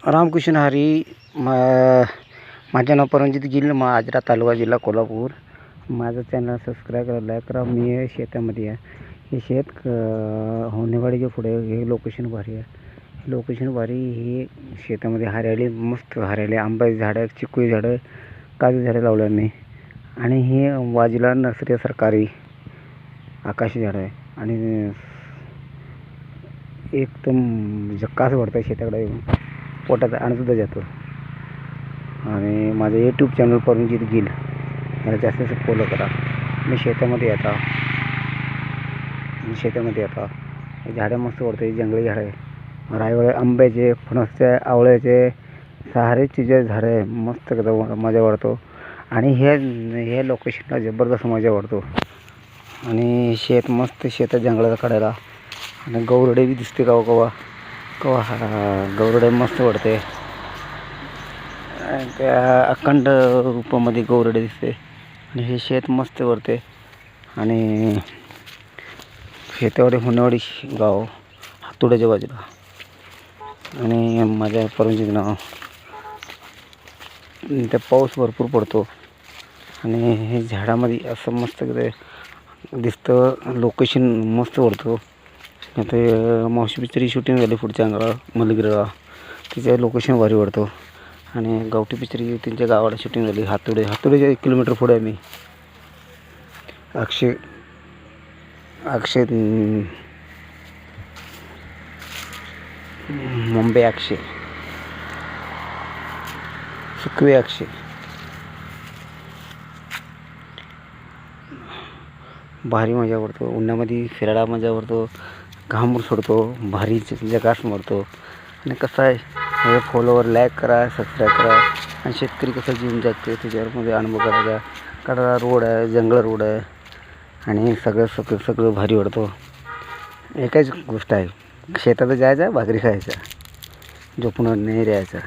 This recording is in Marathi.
रामकृष्ण हरी. माझे नाव परमजित गिल, आजरा तालुका, जिल्हा कोल्हापूर. माझं चॅनल सबस्क्राईब करा, लाईक करा. मी शेतामध्ये आहे. हे शेत होणेवाडीच्या पुढे हे लोकेशन भारी आहे. लोकेशन भारी. हे शेतामध्ये हरियाळी, मस्त हरियाळी, आंब्याची झाडं, चिकूची झाडं, काजू झाडं लावले मी. आणि हे बाजूला नर्सरी सरकारी आकाशी झाडं आहे. आणि एकदम झक्कास वाटतं शेताकडे येऊन, पोटाचा आनंदसुद्धा जातो. आणि माझं यूट्यूब चॅनल परमजित गिल, मला जास्त फॉलो करा. मी शेतामध्ये येतो. झाडं मस्त वाटते. जंगली झाडं आहे, रायवळ, आंब्याचे, फणसचे, आवळ्याचे, सारे जे झाडं आहे, मस्त मजा वाटतो. आणि हे लोकेशनला जबरदस्त मजा वाटतो. आणि शेत मस्त, शेतात जंगलात काढायला. आणि गौरडे बी दिसते कवा गौरडे मस्त वाटते. त्या अखंड रूपामध्ये गौरडे दिसते. आणि हे शेत मस्त वाटते. आणि शेतावाडी होणेवाडी गाव, हातोड्याच्या बाजूला. आणि माझ्या परमजित नाव. त्या पाऊस भरपूर पडतो. आणि हे झाडामध्ये असं मस्त दिसतं. लोकेशन मस्त वाटतो. ते मावशी पिक्चरची शूटिंग झाली पुढच्या अंगाला, मलगिरीला. तिचे लोकेशन भारी वाटतो. आणि गावठी पिक्चरची त्यांच्या गावाला शूटिंग झाली. हातोड्याच्या 1 किलोमीटर पुढे आहे मी. अक्षय मुंबई, अक्षय सुखवे, अक्षय भारी मजा वाटतो. उन्हामध्ये फिरायला मजा वाटतो. घाम सोडतो, भारी जगास मारतो. आणि कसं आहे, हे फॉलोवर, लाईक करा, सबस्क्राईब करा. आणि शेतकरी कसं जीवन जगते त्याच्यावरमध्ये अनुभव करायचा. कडा रोड आहे, जंगल रोड आहे. आणि सगळं भारी वाटतो. एकच गोष्ट आहे, शेतात जायचं, भाकरी खायचा, झोपून नाही राहायचं.